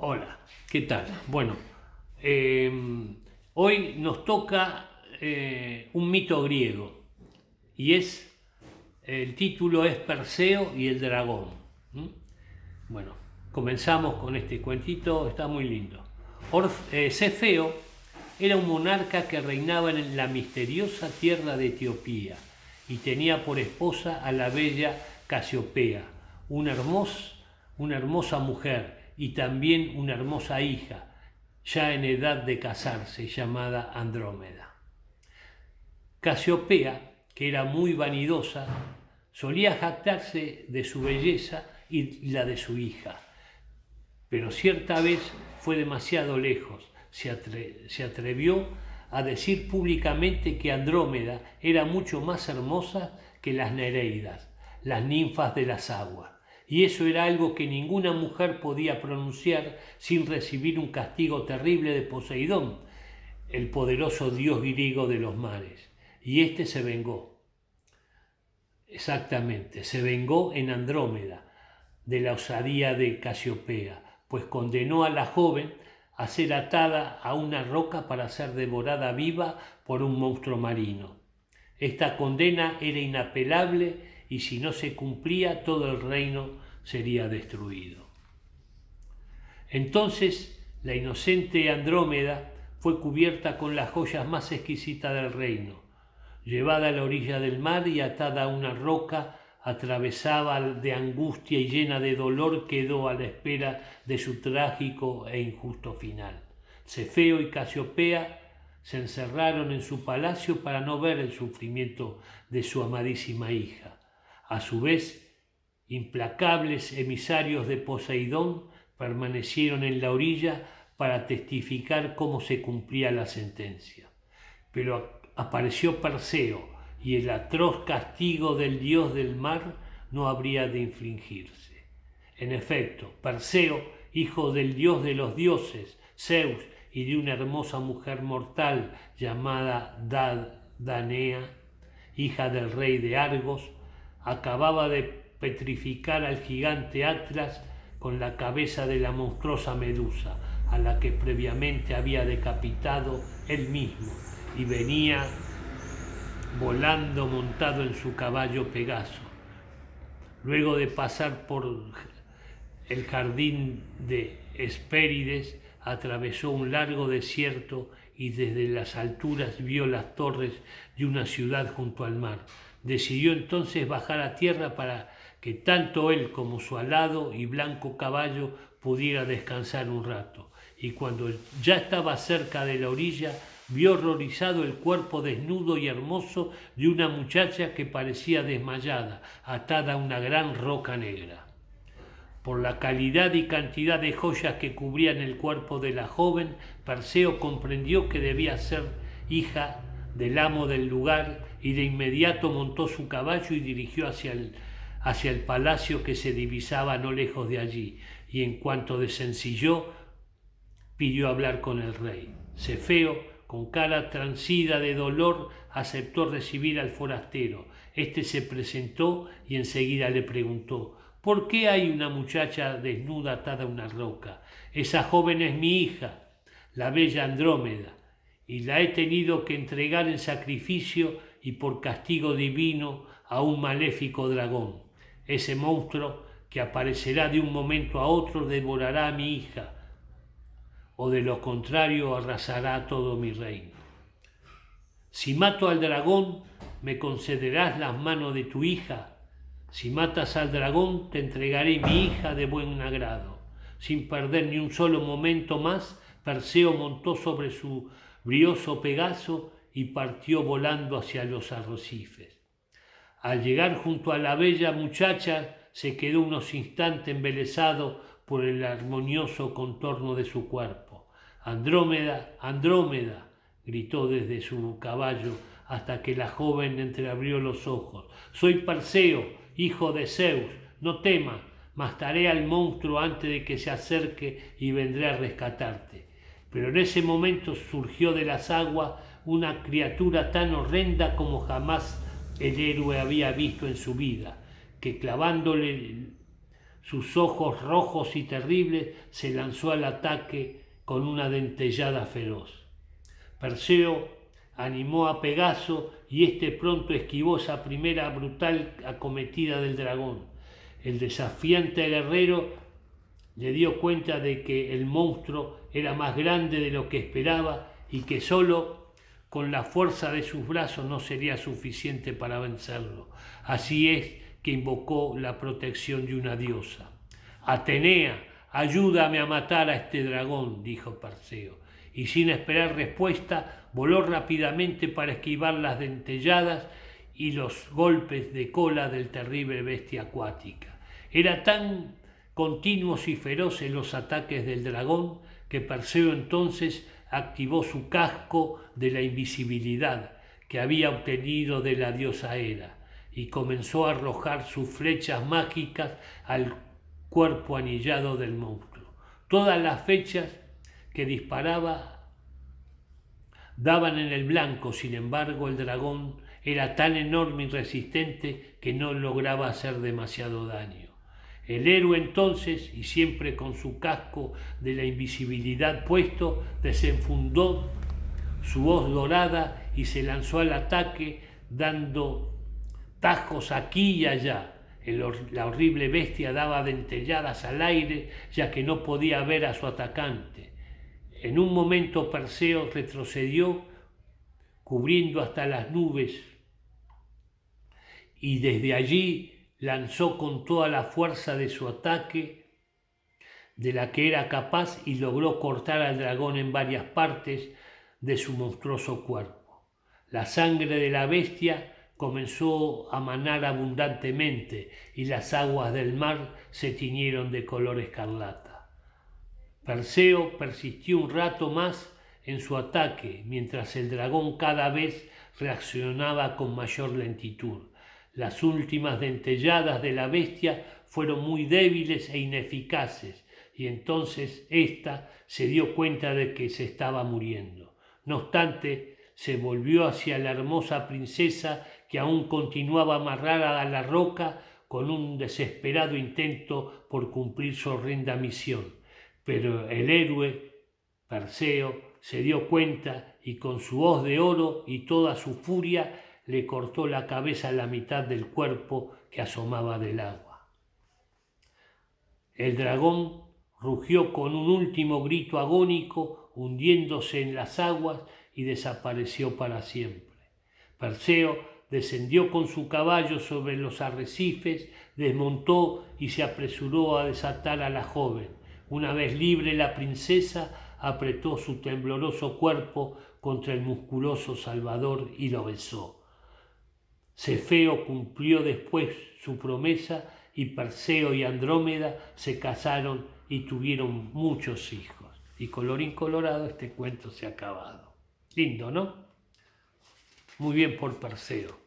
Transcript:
Hola, ¿qué tal? Bueno, hoy nos toca un mito griego y el título es Perseo y el dragón. ¿Mm? Bueno, comenzamos con este cuentito, está muy lindo. Cefeo era un monarca que reinaba en la misteriosa tierra de Etiopía y tenía por esposa a la bella Casiopea, una hermosa, una hermosa mujer y también una hermosa hija, ya en edad de casarse, llamada Andrómeda. Casiopea, que era muy vanidosa, solía jactarse de su belleza y la de su hija, pero cierta vez fue demasiado lejos. Se atrevió a decir públicamente que Andrómeda era mucho más hermosa que las Nereidas, las ninfas de las aguas, y eso era algo que ninguna mujer podía pronunciar sin recibir un castigo terrible de Poseidón, el poderoso dios griego de los mares, y este se vengó. Exactamente, se vengó en Andrómeda de la osadía de Casiopea, pues condenó a la joven a ser atada a una roca para ser devorada viva por un monstruo marino. Esta condena era inapelable y si no se cumplía todo el reino sería destruido. Entonces la inocente Andrómeda fue cubierta con las joyas más exquisitas del reino, llevada a la orilla del mar y atada a una roca, atravesada de angustia y llena de dolor, quedó a la espera de su trágico e injusto final. Cefeo y Casiopea se encerraron en su palacio para no ver el sufrimiento de su amadísima hija. A su vez, implacables emisarios de Poseidón permanecieron en la orilla para testificar cómo se cumplía la sentencia. Pero apareció Perseo y el atroz castigo del dios del mar no habría de infligirse. En efecto, Perseo, hijo del dios de los dioses, Zeus, y de una hermosa mujer mortal llamada Danea, hija del rey de Argos, acababa de petrificar al gigante Atlas con la cabeza de la monstruosa Medusa, a la que previamente había decapitado él mismo, y venía volando montado en su caballo Pegaso. Luego de pasar por el jardín de Hespérides, atravesó un largo desierto y desde las alturas vio las torres de una ciudad junto al mar. Decidió entonces bajar a tierra para que tanto él como su alado y blanco caballo pudiera descansar un rato. Y cuando ya estaba cerca de la orilla, vio horrorizado el cuerpo desnudo y hermoso de una muchacha que parecía desmayada, atada a una gran roca negra. Por la calidad y cantidad de joyas que cubrían el cuerpo de la joven, Perseo comprendió que debía ser hija del amo del lugar y de inmediato montó su caballo y dirigió hacia el palacio que se divisaba no lejos de allí, y en cuanto desencilló, pidió hablar con el rey. Cefeo, con cara transida de dolor, aceptó recibir al forastero. Este se presentó y enseguida le preguntó: ¿por qué hay una muchacha desnuda atada a una roca? Esa joven es mi hija, la bella Andrómeda, y la he tenido que entregar en sacrificio y por castigo divino a un maléfico dragón. Ese monstruo que aparecerá de un momento a otro devorará a mi hija, o de lo contrario arrasará todo mi reino. Si mato al dragón, me concederás las manos de tu hija. Si matas al dragón, te entregaré mi hija de buen agrado. Sin perder ni un solo momento más, Perseo montó sobre su brioso Pegaso y partió volando hacia los arrecifes. Al llegar junto a la bella muchacha, se quedó unos instantes embelesado por el armonioso contorno de su cuerpo. Andrómeda, Andrómeda, gritó desde su caballo hasta que la joven entreabrió los ojos. Soy Perseo, hijo de Zeus, no temas, mataré al monstruo antes de que se acerque y vendré a rescatarte. Pero en ese momento surgió de las aguas una criatura tan horrenda como jamás el héroe había visto en su vida, que clavándole sus ojos rojos y terribles, se lanzó al ataque con una dentellada feroz. Perseo animó a Pegaso y éste pronto esquivó esa primera brutal acometida del dragón. El desafiante guerrero le dio cuenta de que el monstruo era más grande de lo que esperaba y que solo con la fuerza de sus brazos no sería suficiente para vencerlo. Así es que invocó la protección de una diosa. Atenea, ayúdame a matar a este dragón, dijo Perseo, y sin esperar respuesta voló rápidamente para esquivar las dentelladas y los golpes de cola del terrible bestia acuática. Era tan continuos y feroces los ataques del dragón que Perseo entonces activó su casco de la invisibilidad que había obtenido de la diosa Hera y comenzó a arrojar sus flechas mágicas al cuerpo anillado del monstruo. Todas las flechas que disparaba daban en el blanco, sin embargo el dragón era tan enorme y resistente que no lograba hacer demasiado daño. El héroe entonces, y siempre con su casco de la invisibilidad puesto, desenfundó su hoz dorada y se lanzó al ataque dando tajos aquí y allá. La horrible bestia daba dentelladas al aire ya que no podía ver a su atacante. En un momento Perseo retrocedió cubriendo hasta las nubes y desde allí lanzó con toda la fuerza de su ataque de la que era capaz y logró cortar al dragón en varias partes de su monstruoso cuerpo. La sangre de la bestia comenzó a manar abundantemente y las aguas del mar se tiñeron de color escarlata. Perseo persistió un rato más en su ataque, mientras el dragón cada vez reaccionaba con mayor lentitud. Las últimas dentelladas de la bestia fueron muy débiles e ineficaces, y entonces ésta se dio cuenta de que se estaba muriendo. No obstante, se volvió hacia la hermosa princesa que aún continuaba amarrada a la roca con un desesperado intento por cumplir su horrenda misión. Pero el héroe, Perseo, se dio cuenta y con su hoz de oro y toda su furia le cortó la cabeza a la mitad del cuerpo que asomaba del agua. El dragón rugió con un último grito agónico, hundiéndose en las aguas y desapareció para siempre. Perseo descendió con su caballo sobre los arrecifes, desmontó y se apresuró a desatar a la joven. Una vez libre, la princesa apretó su tembloroso cuerpo contra el musculoso Salvador y lo besó. Cefeo cumplió después su promesa y Perseo y Andrómeda se casaron y tuvieron muchos hijos. Y colorín colorado, este cuento se ha acabado. Lindo, ¿no? Muy bien por Perseo.